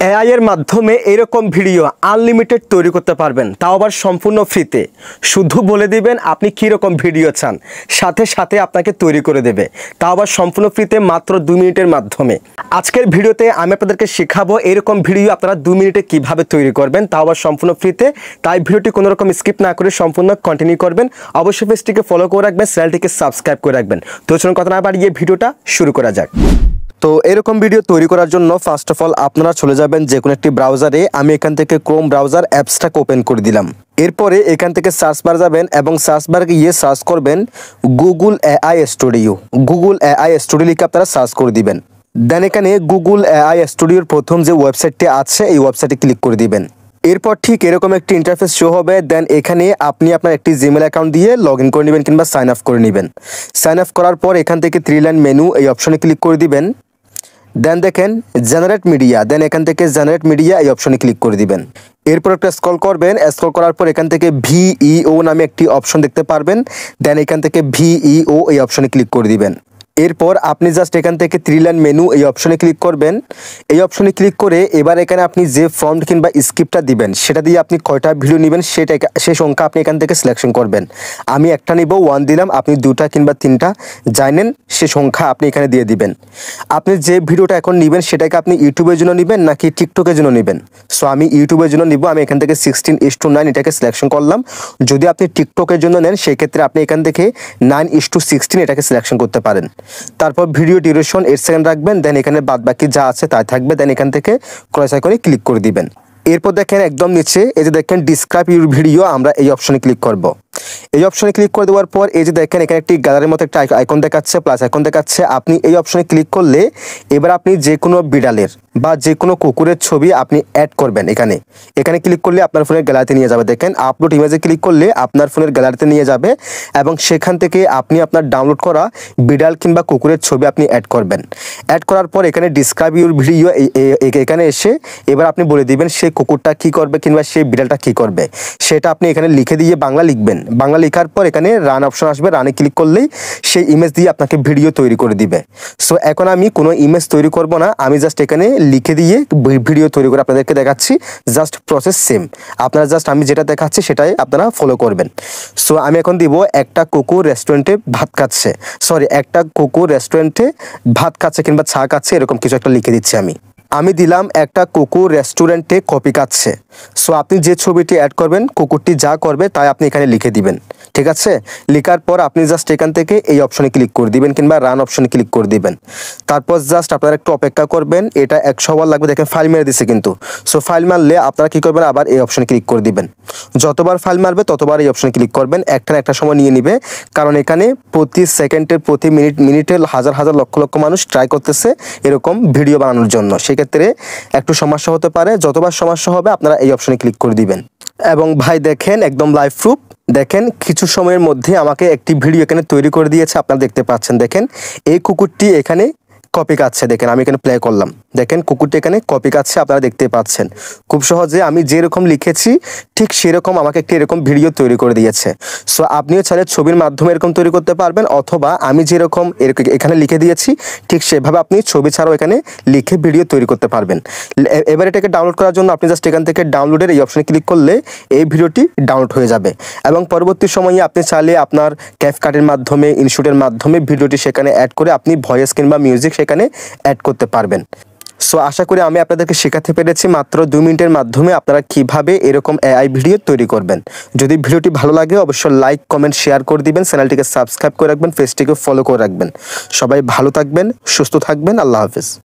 AI এর মাধ্যমে এরকম ভিডিও আনলিমিটেড তৈরি করতে পারবেন, তাও আবার সম্পূর্ণ ফ্রিতে। শুধু বলে দিবেন আপনি কীরকম ভিডিও চান, সাথে সাথে আপনাকে তৈরি করে দেবে, তাও আবার সম্পূর্ণ ফ্রিতে, মাত্র 2 মিনিটের মাধ্যমে। আজকের ভিডিওতে আমি আপনাদেরকে শেখাবো এরকম ভিডিও আপনারা 2 মিনিটে কিভাবে তৈরি করবেন, তাও আবার সম্পূর্ণ ফ্রিতে। তাই ভিডিওটি কোনো রকম স্কিপ না করে সম্পূর্ণ কন্টিনিউ করবেন। অবশ্যই পেজটিকে ফলো করে রাখবেন, চ্যানেলটিকে সাবস্ক্রাইব করে রাখবেন। তো চলুন কথা না বাড়িয়ে ভিডিওটা শুরু করা যাক। তো এরকম ভিডিও তৈরি করার জন্য ফার্স্ট অফ অল আপনারা চলে যাবেন যে কোনো একটি ব্রাউজারে। আমি এখান থেকে ক্রোম ব্রাউজার অ্যাপসটাকে ওপেন করে দিলাম। এরপরে এখান থেকে সার্চ বার যাবেন এবং সার্চ বারে গিয়ে সার্চ করবেন Google AI studio. Google AI studio লিখে আপনারা সার্চ করে দিবেন। দেন এখানে গুগল এআই স্টুডিওর প্রথম যে ওয়েবসাইটটি আছে এই ওয়েবসাইটে ক্লিক করে দিবেন। এরপর ঠিক এরকম একটি ইন্টারফেস শো হবে। দেন এখানে আপনি আপনার একটি জিমেল অ্যাকাউন্ট দিয়ে লগ ইন করে নেবেন কিংবা সাইন আপ করে নেবেন। সাইন আপ করার পর এখান থেকে 3 লাইন মেনু এই অপশনে ক্লিক করে দিবেন। দেন দেখেন জেনারেট মিডিয়া, দেন এখান থেকে জেনারেট মিডিয়া এই অপশনে ক্লিক করে দিবেন। এরপর একটা স্ক্রল করবেন, স্ক্রল করার পর এখান থেকে ভিইও নামে একটি অপশন দেখতে পারবেন। দেন এখান থেকে ভিইও এই অপশনে ক্লিক করে দিবেন। এরপর আপনি জাস্ট এখান থেকে 3 লাইন মেনু এই অপশনে ক্লিক করবেন। এই অপশনে ক্লিক করে এবার এখানে আপনি যে ফর্ম কিংবা স্ক্রিপ্টটা দিবেন সেটা দিয়ে আপনি কয়টা ভিডিও নেবেন সেই সংখ্যা আপনি এখান থেকে সিলেকশন করবেন। আমি একটা নিব, 1 দিলাম, আপনি 2টা কিংবা 3টা জানেন সে সংখ্যা আপনি এখানে দিয়ে দিবেন। আপনি যে ভিডিওটা এখন নেবেন সেটাকে আপনি ইউটিউবের জন্য নেবেন নাকি টিকটকের জন্য নেবেন। সো আমি ইউটিউবের জন্য নিব। আমি এখান থেকে 16:9 এটাকে সিলেকশন করলাম। যদি আপনি টিকটকের জন্য নেন সেক্ষেত্রে আপনি এখান থেকে 9:16 এটাকে সিলেকশন করতে পারেন। তারপর ভিডিও ডিউরেশন 8 সেকেন্ড রাখবেন। দেন এখানে বাদ বাকি যা আছে তাই থাকবে। দেন এখান থেকে ক্রস আইকনে ক্লিক করে দিবেন। এরপর দেখেন একদম নিচে এই যে দেখেন ডিসক্রাইব ইউর ভিডিও, আমরা এই অপশনে ক্লিক করব। এই অপশনে ক্লিক করে দেওয়ার পর এই যে দেখেন এখানে একটি গ্যালারির মতো একটা আইকন দেখাচ্ছে, প্লাস আইকন দেখাচ্ছে। আপনি এই অপশনে ক্লিক করলে এবার আপনি যে কোনো বিড়ালের বা যে কোনো কুকুরের ছবি আপনি অ্যাড করবেন। এখানে ক্লিক করলে আপনার ফোনের গ্যালারিতে নিয়ে যাবে। দেখেন আপলোড ইমেজে ক্লিক করলে আপনার ফোনের গ্যালারিতে নিয়ে যাবে এবং সেখান থেকে আপনি আপনার ডাউনলোড করা বিড়াল কিংবা কুকুরের ছবি আপনি অ্যাড করবেন। অ্যাড করার পর এখানে ডিসক্রাইব ইউর ভিডিও এখানে এসে এবার আপনি বলে দিবেন সেই কুকুরটা কী করবে কিংবা সেই বিড়ালটা কী করবে সেটা আপনি এখানে লিখে দিয়ে বাংলা লিখবেন। বাংলা লেখার পর এখানে রান অপশন আসবে, রানে ক্লিক করলেই সেই ইমেজ দিয়ে আপনাকে ভিডিও তৈরি করে দিবে। সো এখন আমি কোনো ইমেজ তৈরি করব না, আমি জাস্ট এখানে লিখে দিয়ে ভিডিও তৈরি করে আপনাদেরকে দেখাচ্ছি। জাস্ট প্রসেস সেম, আপনারা জাস্ট আমি যেটা দেখাচ্ছি সেটাই আপনারা ফলো করবেন। সো আমি এখন দিব একটা কুকুর রেস্টুরেন্টে ভাত খাচ্ছে, একটা কুকুর রেস্টুরেন্টে ভাত খাচ্ছে কিংবা চা খাচ্ছে, এরকম কিছু একটা লিখে দিচ্ছি। আমি দিলাম একটা কুকুর রেস্টুরেন্টে কফি খাচ্ছে। সো আপনি যে ছবিটি অ্যাড করবেন কুকুরটি যা করবে তাই আপনি এখানে লিখে দিবেন। ঠিক আছে, লেখার পর আপনি জাস্ট এখান থেকে এই অপশনে ক্লিক করে দিবেন কিংবা রান অপশনে ক্লিক করে দিবেন। তারপর জাস্ট আপনারা একটু অপেক্ষা করবেন। এটা 100 বার লাগবে। দেখেন ফাইল মেরে দিচ্ছে কিন্তু। সো ফাইল মারলে আপনারা কী করবেন, আবার এই অপশনে ক্লিক করে দিবেন। যতবার ফাইল মারবে ততবার এই অপশনে ক্লিক করবেন। একটা সময় নিয়ে নিবে, কারণ এখানে প্রতি সেকেন্ডের প্রতি মিনিটে হাজার হাজার লক্ষ লক্ষ মানুষ ট্রাই করতেছে এরকম ভিডিও বানানোর জন্য। সেক্ষেত্রে একটু সমস্যা হতে পারে। যতবার সমস্যা হবে আপনারা এই অপশনে ক্লিক করে দিবেন। এবং ভাই দেখেন একদম লাইভ প্রুফ, দেখেন কিছু সময়ের মধ্যে আমাকে একটি ভিডিও এখানে তৈরি করে দিয়েছে। আপনারা দেখতে পাচ্ছেন, দেখেন এই কুকুরটি এখানে কপি কাটছে। দেখেন আমি এখানে প্লে করলাম, দেখেন কুকুরটি এখানে কপি কাটছে, আপনারা দেখতে পাচ্ছেন। খুব সহজে আমি যেরকম লিখেছি ঠিক সেরকম আমাকে একটি এরকম ভিডিও তৈরি করে দিয়েছে। সো আপনিও চাইলে ছবির মাধ্যমে এরকম তৈরি করতে পারবেন, অথবা আমি যেরকম এখানে লিখে দিয়েছি ঠিক সেভাবে আপনি ছবি ছাড়াও এখানে লিখে ভিডিও তৈরি করতে পারবেন। এবার এটাকে ডাউনলোড করার জন্য আপনি জাস্ট এখান থেকে ডাউনলোডের এই অপশনে ক্লিক করলে এই ভিডিওটি ডাউনলোড হয়ে যাবে এবং পরবর্তী সময়ে আপনি চাইলে আপনার ক্যাপকাটের মাধ্যমে, ইনশুটের মাধ্যমে ভিডিওটি সেখানে অ্যাড করে আপনি ভয়েস কিংবা মিউজিক সেখানে অ্যাড করতে পারবেন। সো আশা করি আমি আপনাদেরকে শেখাতে পেরেছি মাত্র 2 মিনিটের মাধ্যমে আপনারা কিভাবে এরকম এআই ভিডিও তৈরি করবেন। যদি ভিডিওটি ভালো লাগে অবশ্যই লাইক, কমেন্ট, শেয়ার করে দিবেন। চ্যানেলটিকে সাবস্ক্রাইব করে রাখবেন, পেজটিকে ফলো করে রাখবেন। সবাই ভালো থাকবেন, সুস্থ থাকবেন। আল্লাহ হাফেজ।